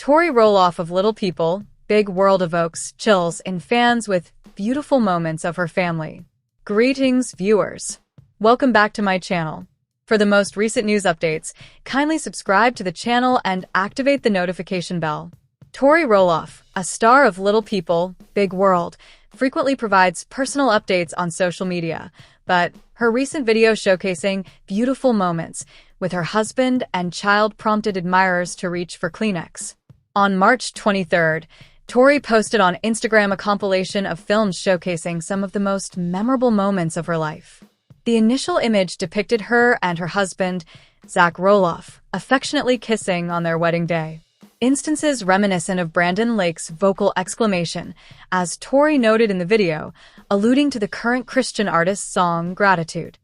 Tori Roloff of Little People, Big World evokes chills in fans with beautiful moments of her family. Greetings, viewers. Welcome back to my channel. For the most recent news updates, kindly subscribe to the channel and activate the notification bell. Tori Roloff, a star of Little People, Big World, frequently provides personal updates on social media, but her recent video showcasing beautiful moments with her husband and child prompted admirers to reach for Kleenex. On March 23rd, Tori posted on Instagram a compilation of films showcasing some of the most memorable moments of her life. The initial image depicted her and her husband, Zach Roloff, affectionately kissing on their wedding day. Instances reminiscent of Brandon Lake's vocal exclamation, as Tori noted in the video, alluding to the current Christian artist's song Gratitude.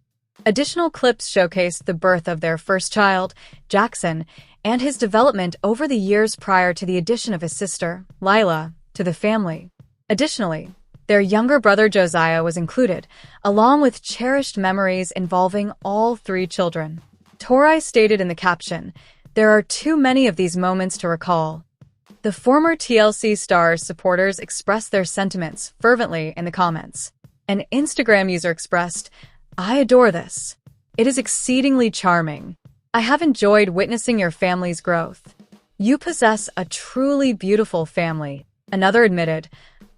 Additional clips showcased the birth of their first child, Jackson, and his development over the years prior to the addition of his sister, Lila, to the family. Additionally, their younger brother Josiah was included, along with cherished memories involving all three children. Tori stated in the caption, "There are too many of these moments to recall." The former TLC star's supporters expressed their sentiments fervently in the comments. An Instagram user expressed, "I adore this. It is exceedingly charming. I have enjoyed witnessing your family's growth. You possess a truly beautiful family." Another admitted,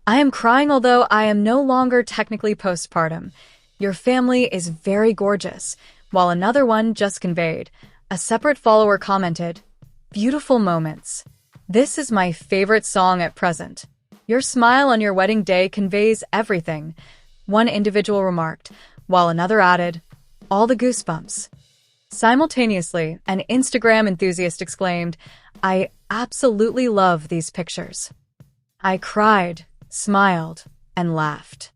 "I am crying although I am no longer technically postpartum. Your family is very gorgeous," while another one just conveyed. A separate follower commented, "Beautiful moments. This is my favorite song at present. Your smile on your wedding day conveys everything," one individual remarked, while another added, "All the goosebumps." Simultaneously, an Instagram enthusiast exclaimed, "I absolutely love these pictures. I cried, smiled, and laughed."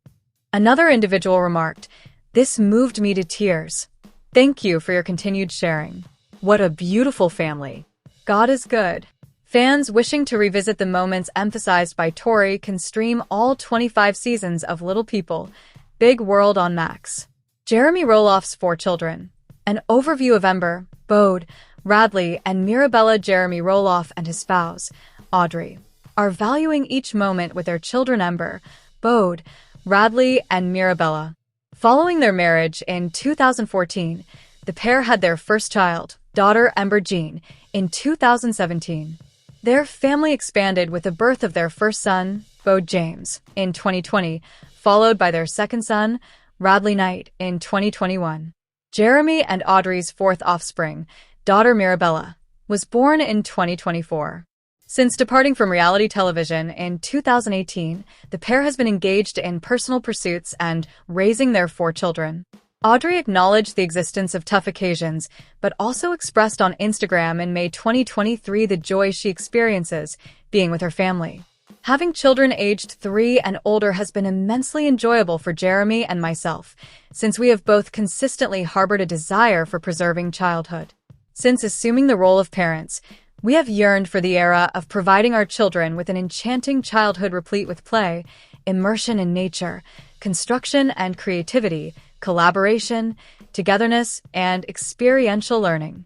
Another individual remarked, "This moved me to tears. Thank you for your continued sharing. What a beautiful family. God is good." Fans wishing to revisit the moments emphasized by Tori can stream all 25 seasons of Little People, Big World on Max. Jeremy Roloff's 4 children. An overview of Ember, Bode, Radley, and Mirabella. Jeremy Roloff and his spouse, Audrey, are valuing each moment with their children Ember, Bode, Radley, and Mirabella. Following their marriage in 2014, the pair had their first child, daughter Ember Jean, in 2017. Their family expanded with the birth of their first son, Bode James, in 2020, followed by their second son, Radley Knight, in 2021. Jeremy and Audrey's fourth offspring, daughter Mirabella, was born in 2024. Since departing from reality television in 2018, the pair has been engaged in personal pursuits and raising their 4 children. Audrey acknowledged the existence of tough occasions, but also expressed on Instagram in May 2023 the joy she experiences being with her family. Having children aged 3 and older has been immensely enjoyable for Jeremy and myself, since we have both consistently harbored a desire for preserving childhood. Since assuming the role of parents, we have yearned for the era of providing our children with an enchanting childhood replete with play, immersion in nature, construction and creativity, collaboration, togetherness, and experiential learning.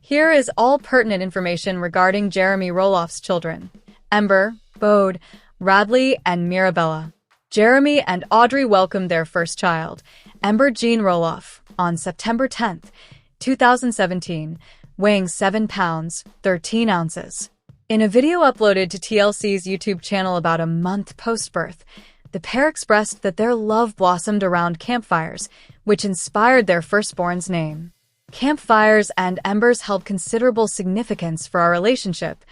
Here is all pertinent information regarding Jeremy Roloff's children: Ember, Bode, Radley, and Mirabella. Jeremy and Audrey welcomed their first child, Ember Jean Roloff, on September 10, 2017, weighing 7 pounds, 13 ounces. In a video uploaded to TLC's YouTube channel about a month post-birth, the pair expressed that their love blossomed around campfires, which inspired their firstborn's name. "Campfires and embers held considerable significance for our relationship,"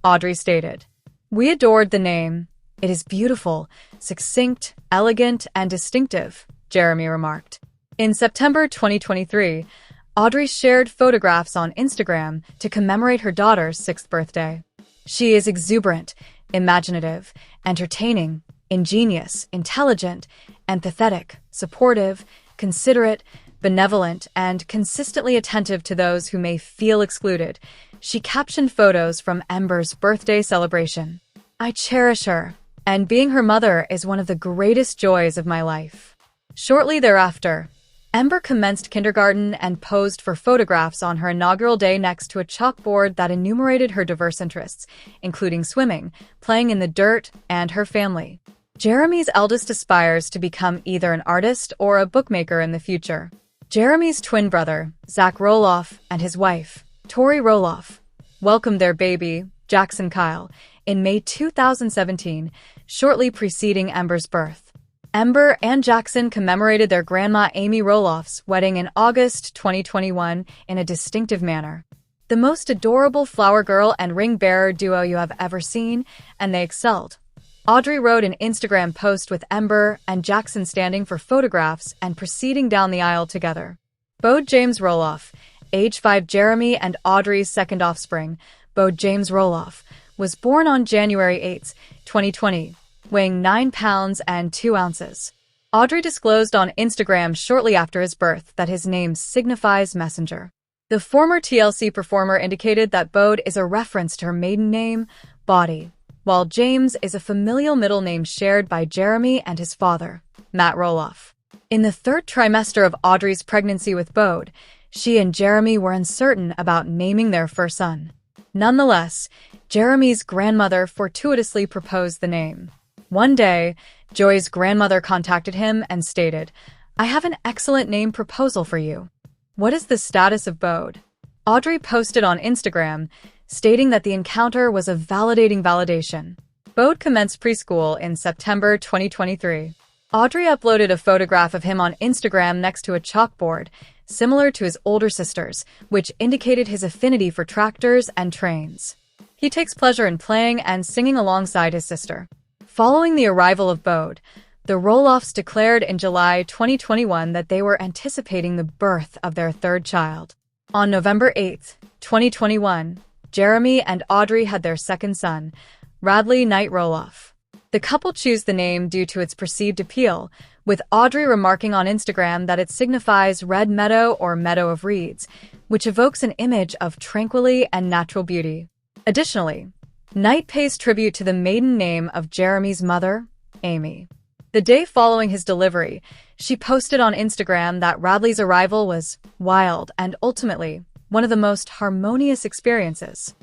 Audrey stated. "We adored the name. It is beautiful, succinct, elegant, and distinctive," Jeremy remarked. In September 2023, Audrey shared photographs on Instagram to commemorate her daughter's 6th birthday. She is exuberant, imaginative, entertaining, ingenious, intelligent, empathetic, supportive, considerate, benevolent, and consistently attentive to those who may feel excluded. She captioned photos from Ember's birthday celebration. "I cherish her, and being her mother is one of the greatest joys of my life." Shortly thereafter, Ember commenced kindergarten and posed for photographs on her inaugural day next to a chalkboard that enumerated her diverse interests, including swimming, playing in the dirt, and her family. Jeremy's eldest aspires to become either an artist or a bookmaker in the future. Jeremy's twin brother, Zach Roloff, and his wife, Tori Roloff, welcomed their baby, Jackson Kyle, in May 2017, shortly preceding Ember's birth. Ember and Jackson commemorated their grandma Amy Roloff's wedding in August 2021 in a distinctive manner. The most adorable flower girl and ring-bearer duo you have ever seen, and they excelled. Audrey wrote an Instagram post with Ember and Jackson standing for photographs and proceeding down the aisle together. Bode James Roloff, age 5, Jeremy and Audrey's second offspring, Bode James Roloff, was born on January 8, 2020, weighing 9 pounds and 2 ounces. Audrey disclosed on Instagram shortly after his birth that his name signifies messenger. The former TLC performer indicated that Bode is a reference to her maiden name, Body, while James is a familial middle name shared by Jeremy and his father, Matt Roloff. In the third trimester of Audrey's pregnancy with Bode, she and Jeremy were uncertain about naming their first son. Nonetheless, Jeremy's grandmother fortuitously proposed the name. One day, Joy's grandmother contacted him and stated, "I have an excellent name proposal for you. What is the status of Bode?" Audrey posted on Instagram, stating that the encounter was a validating validation. Bode commenced preschool in September 2023. Audrey uploaded a photograph of him on Instagram next to a chalkboard, similar to his older sister's, which indicated his affinity for tractors and trains. He takes pleasure in playing and singing alongside his sister. Following the arrival of Bode, the Roloffs declared in July 2021 that they were anticipating the birth of their third child. On November 8, 2021, Jeremy and Audrey had their second son, Radley Knight Roloff. The couple chose the name due to its perceived appeal, with Audrey remarking on Instagram that it signifies red meadow or meadow of reeds, which evokes an image of tranquility and natural beauty. Additionally, Knight pays tribute to the maiden name of Jeremy's mother, Amy. The day following his delivery, she posted on Instagram that Radley's arrival was wild and ultimately one of the most harmonious experiences.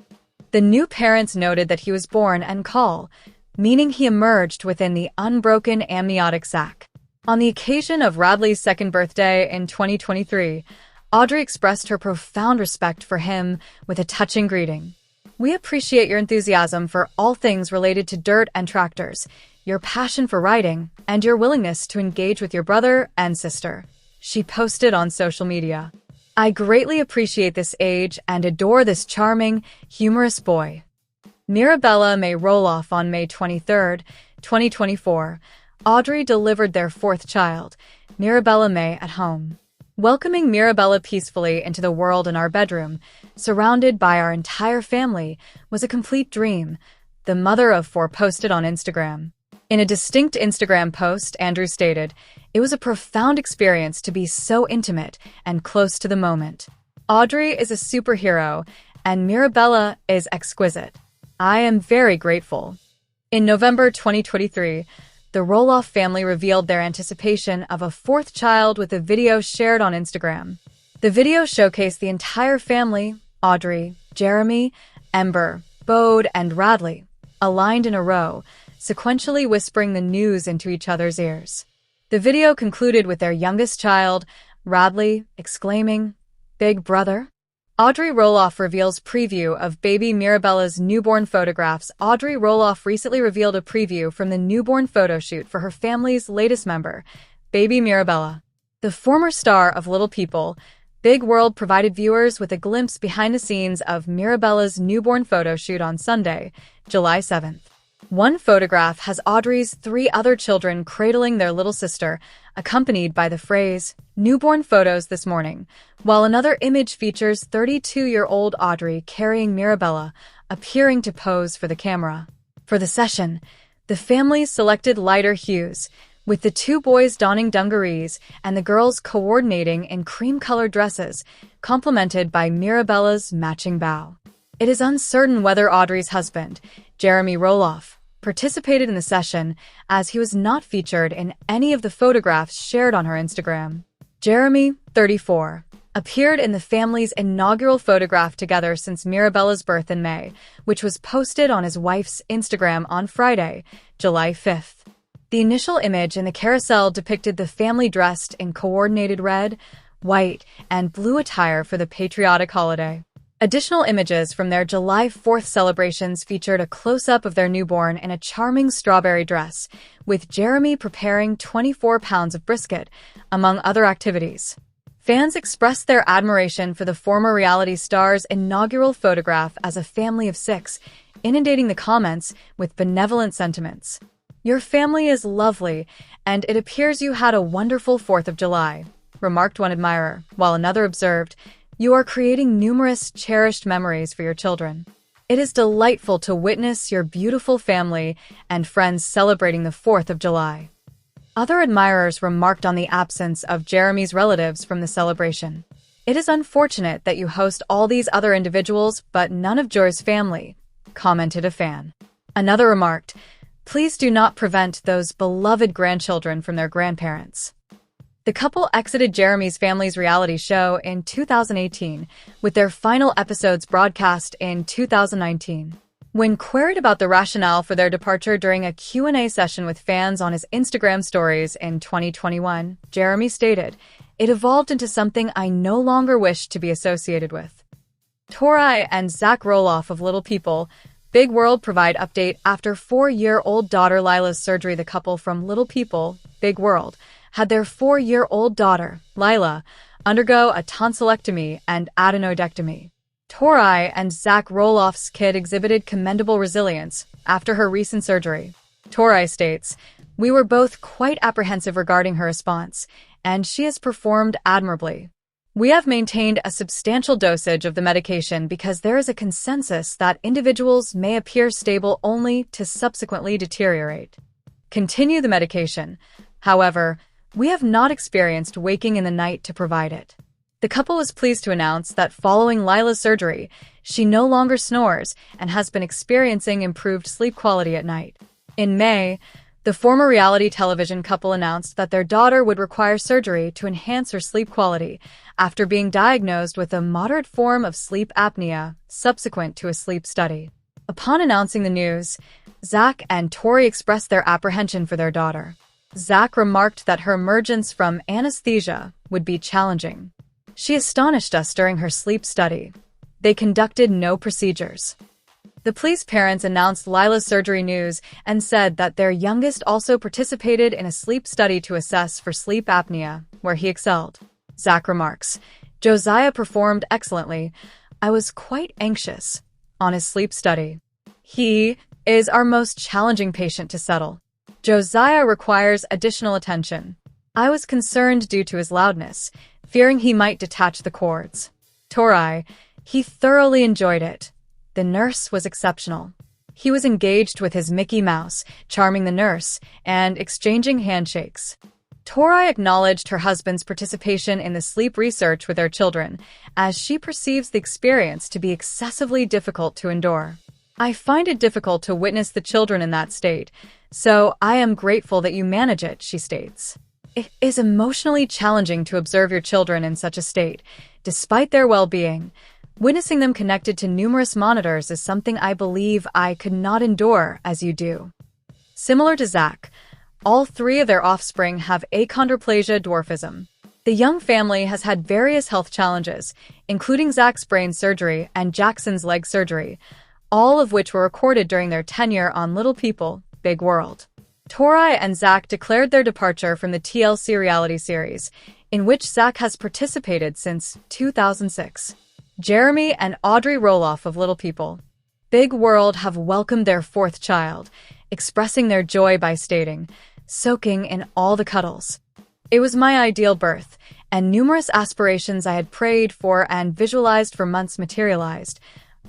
The new parents noted that he was born and calm, meaning he emerged within the unbroken amniotic sac. On the occasion of Radley's second birthday in 2023, Audrey expressed her profound respect for him with a touching greeting. "We appreciate your enthusiasm for all things related to dirt and tractors, your passion for writing, and your willingness to engage with your brother and sister," she posted on social media. "I greatly appreciate this age and adore this charming, humorous boy." Mirabella May Roloff on May 23, 2024, Audrey delivered their fourth child, Mirabella May, at home. Welcoming Mirabella peacefully into the world in our bedroom, surrounded by our entire family, was a complete dream, the mother of 4 posted on Instagram. In a distinct Instagram post, Andrew stated, "It was a profound experience to be so intimate and close to the moment. Audrey is a superhero, and Mirabella is exquisite. I am very grateful." In November 2023, the Roloff family revealed their anticipation of a fourth child with a video shared on Instagram. The video showcased the entire family, Audrey, Jeremy, Ember, Bode, and Radley, aligned in a row, sequentially whispering the news into each other's ears. The video concluded with their youngest child, Radley, exclaiming, "Big brother?" Audrey Roloff reveals preview of baby Mirabella's newborn photographs. Audrey Roloff recently revealed a preview from the newborn photo shoot for her family's latest member, baby Mirabella. The former star of Little People, Big World provided viewers with a glimpse behind the scenes of Mirabella's newborn photo shoot on Sunday, July 7th. One photograph has Audrey's 3 other children cradling their little sister, accompanied by the phrase, "Newborn photos this morning," while another image features 32-year-old Audrey carrying Mirabella, appearing to pose for the camera. For the session, the family selected lighter hues, with the 2 boys donning dungarees and the girls coordinating in cream-colored dresses, complemented by Mirabella's matching bow. It is uncertain whether Audrey's husband, Jeremy Roloff, participated in the session, as he was not featured in any of the photographs shared on her Instagram. Jeremy, 34, appeared in the family's inaugural photograph together since Mirabella's birth in May, which was posted on his wife's Instagram on Friday, July 5th. The initial image in the carousel depicted the family dressed in coordinated red, white, and blue attire for the patriotic holiday. Additional images from their July 4th celebrations featured a close-up of their newborn in a charming strawberry dress, with Jeremy preparing 24 pounds of brisket, among other activities. Fans expressed their admiration for the former reality star's inaugural photograph as a family of 6, inundating the comments with benevolent sentiments. "Your family is lovely, and it appears you had a wonderful 4th of July," remarked one admirer, while another observed, "You are creating numerous cherished memories for your children. It is delightful to witness your beautiful family and friends celebrating the 4th of July." Other admirers remarked on the absence of Jeremy's relatives from the celebration. "It is unfortunate that you host all these other individuals, but none of Joy's family," commented a fan. Another remarked, "Please do not prevent those beloved grandchildren from their grandparents." The couple exited Jeremy's family's reality show in 2018, with their final episodes broadcast in 2019. When queried about the rationale for their departure during a Q&A session with fans on his Instagram stories in 2021, Jeremy stated, "It evolved into something I no longer wish to be associated with." Tori and Zach Roloff of Little People, Big World provide update after 4-year-old daughter Lila's surgery. The couple from Little People, Big World, had their 4-year-old daughter, Lila, undergo a tonsillectomy and adenoidectomy. Tori and Zach Roloff's kid exhibited commendable resilience after her recent surgery. Tori states, "We were both quite apprehensive regarding her response, and she has performed admirably. We have maintained a substantial dosage of the medication because there is a consensus that individuals may appear stable only to subsequently deteriorate. Continue the medication. However, we have not experienced waking in the night to provide it." The couple was pleased to announce that following Lila's surgery, she no longer snores and has been experiencing improved sleep quality at night. In May, the former reality television couple announced that their daughter would require surgery to enhance her sleep quality after being diagnosed with a moderate form of sleep apnea subsequent to a sleep study. Upon announcing the news, Zach and Tori expressed their apprehension for their daughter. Zach remarked that her emergence from anesthesia would be challenging. "She astonished us during her sleep study. They conducted no procedures." The pleased parents announced Lila's surgery news and said that their youngest also participated in a sleep study to assess for sleep apnea, where he excelled. Zach remarks, "Josiah performed excellently. I was quite anxious on his sleep study. He is our most challenging patient to settle. Josiah requires additional attention. I was concerned due to his loudness, fearing he might detach the cords." Tori, "He thoroughly enjoyed it. The nurse was exceptional. He was engaged with his Mickey Mouse, charming the nurse, and exchanging handshakes." Tori acknowledged her husband's participation in the sleep research with their children, as she perceives the experience to be excessively difficult to endure. "I find it difficult to witness the children in that state, so I am grateful that you manage it," she states. "It is emotionally challenging to observe your children in such a state, despite their well-being. Witnessing them connected to numerous monitors is something I believe I could not endure as you do." Similar to Zach, all 3 of their offspring have achondroplasia dwarfism. The young family has had various health challenges, including Zach's brain surgery and Jackson's leg surgery, all of which were recorded during their tenure on Little People, Big World. Tori and Zach declared their departure from the TLC reality series, in which Zach has participated since 2006. Jeremy and Tori Roloff of Little People, Big World have welcomed their 4th child, expressing their joy by stating, "Soaking in all the cuddles. It was my ideal birth, and numerous aspirations I had prayed for and visualized for months materialized,"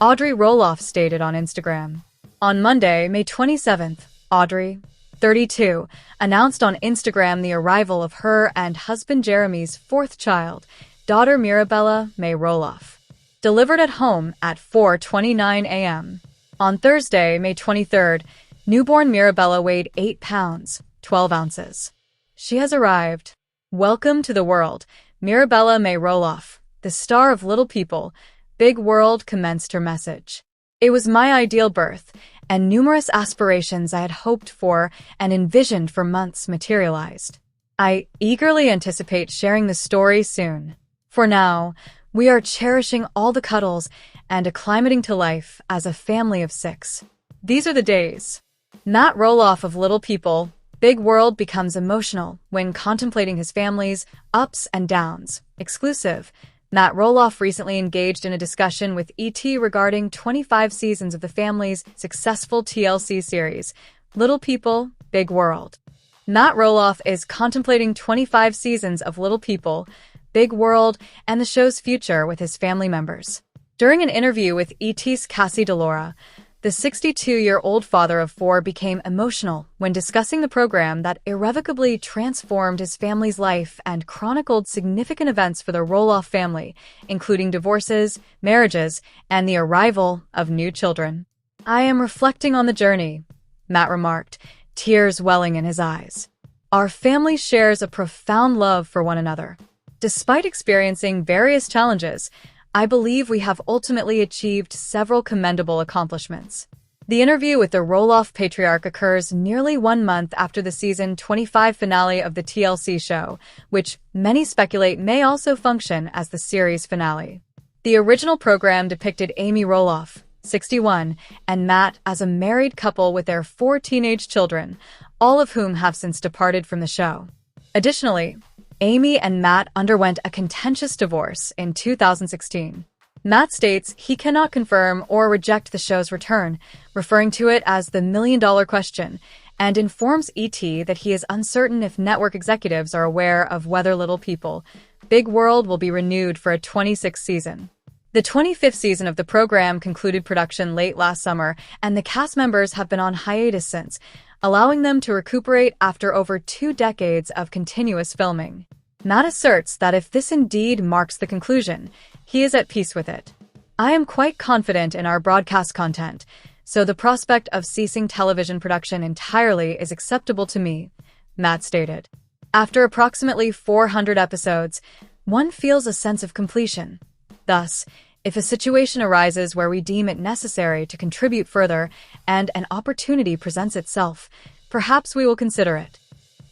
Tori Roloff stated on Instagram. On Monday, May 27th, Tori, 32, announced on Instagram the arrival of her and husband Jeremy's 4th child, daughter Mirabella May Roloff, delivered at home at 4:29 a.m. On Thursday, May 23rd, newborn Mirabella weighed 8 pounds, 12 ounces. She has arrived. Welcome to the world. Mirabella May Roloff, the star of Little People, Big World, commenced her message. It was my ideal birth, and numerous aspirations I had hoped for and envisioned for months materialized. I eagerly anticipate sharing the story soon. For now, we are cherishing all the cuddles and acclimating to life as a family of 6. These are the days. Matt Roloff of Little People, Big World becomes emotional when contemplating his family's ups and downs. Exclusive. Matt Roloff recently engaged in a discussion with ET regarding 25 seasons of the family's successful TLC series, Little People, Big World. Matt Roloff is contemplating 25 seasons of Little People, Big World, and the show's future with his family members. During an interview with ET's Cassie DeLaura, the 62-year-old father of 4 became emotional when discussing the program that irrevocably transformed his family's life and chronicled significant events for the Roloff family, including divorces, marriages, and the arrival of new children. "I am reflecting on the journey," Matt remarked, tears welling in his eyes. "Our family shares a profound love for one another. Despite experiencing various challenges, I believe we have ultimately achieved several commendable accomplishments." The interview with the Roloff patriarch occurs nearly 1 month after the season 25 finale of the TLC show, which many speculate may also function as the series finale. The original program depicted Amy Roloff, 61, and Matt as a married couple with their 4 teenage children, all of whom have since departed from the show. Additionally, Amy and Matt underwent a contentious divorce in 2016. Matt states he cannot confirm or reject the show's return, referring to it as the million-dollar question, and informs ET that he is uncertain if network executives are aware of whether Little People, Big World will be renewed for a 26th season. The 25th season of the program concluded production late last summer, and the cast members have been on hiatus since, allowing them to recuperate after over 2 decades of continuous filming. Matt asserts that if this indeed marks the conclusion, he is at peace with it. "I am quite confident in our broadcast content, so the prospect of ceasing television production entirely is acceptable to me," Matt stated. After approximately 400 episodes, one feels a sense of completion. Thus, if a situation arises where we deem it necessary to contribute further and an opportunity presents itself, perhaps we will consider it.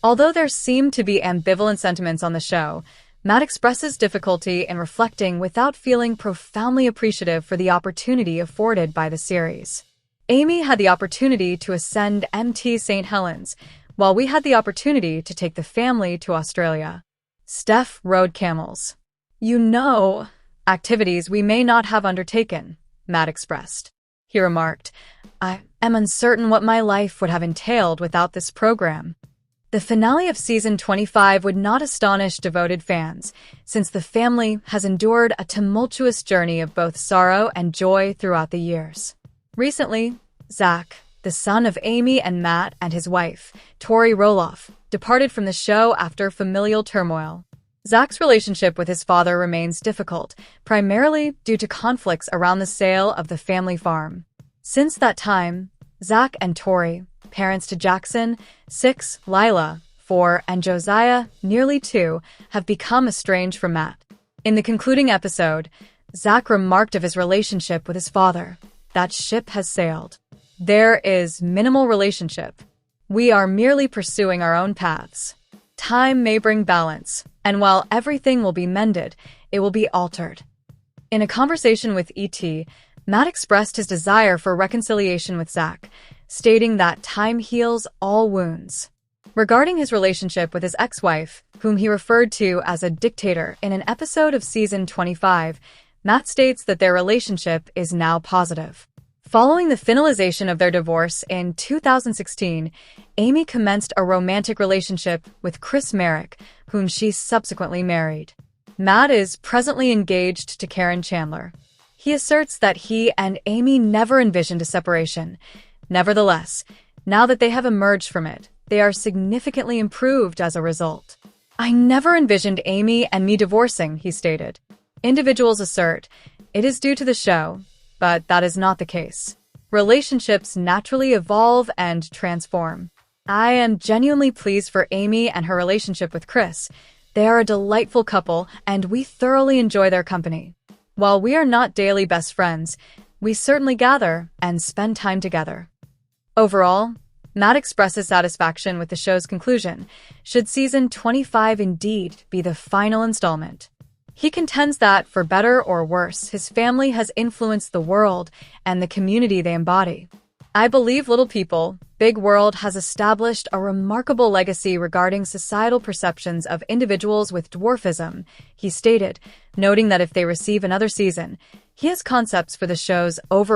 Although there seem to be ambivalent sentiments on the show, Matt expresses difficulty in reflecting without feeling profoundly appreciative for the opportunity afforded by the series. "Amy had the opportunity to ascend Mt. St. Helens, while we had the opportunity to take the family to Australia. Steph rode camels. Activities we may not have undertaken," Matt expressed. He remarked, "I am uncertain what my life would have entailed without this program." The finale of season 25 would not astonish devoted fans, since the family has endured a tumultuous journey of both sorrow and joy throughout the years. Recently, Zach, the son of Amy and Matt, and his wife, Tori Roloff, departed from the show after familial turmoil. Zach's relationship with his father remains difficult, primarily due to conflicts around the sale of the family farm. Since that time, Zach and Tori, parents to Jackson, 6, Lila, 4, and Josiah, nearly 2, have become estranged from Matt. In the concluding episode, Zach remarked of his relationship with his father, "That ship has sailed. There is minimal relationship. We are merely pursuing our own paths. Time may bring balance, and while everything will be mended, it will be altered." In a conversation with ET, Matt expressed his desire for reconciliation with Zach, stating that time heals all wounds. Regarding his relationship with his ex-wife, whom he referred to as a dictator in an episode of season 25, Matt states that their relationship is now positive. Following the finalization of their divorce in 2016, Amy commenced a romantic relationship with Chris Merrick, whom she subsequently married. Matt is presently engaged to Karen Chandler. He asserts that he and Amy never envisioned a separation. Nevertheless, now that they have emerged from it, they are significantly improved as a result. "I never envisioned Amy and me divorcing," he stated. Individuals assert it is due to the show, but that is not the case. Relationships naturally evolve and transform. "I am genuinely pleased for Amy and her relationship with Chris," They are a delightful couple, and we thoroughly enjoy their company. While we are not daily best friends, we certainly gather and spend time together. Overall, Matt expresses satisfaction with the show's conclusion, should season 25 indeed be the final installment. He contends that, for better or worse, his family has influenced the world and the community they embody. I believe Little People, Big World has established a remarkable legacy regarding societal perceptions of individuals with dwarfism, he stated, noting that if they receive another season, he has concepts for the show's overall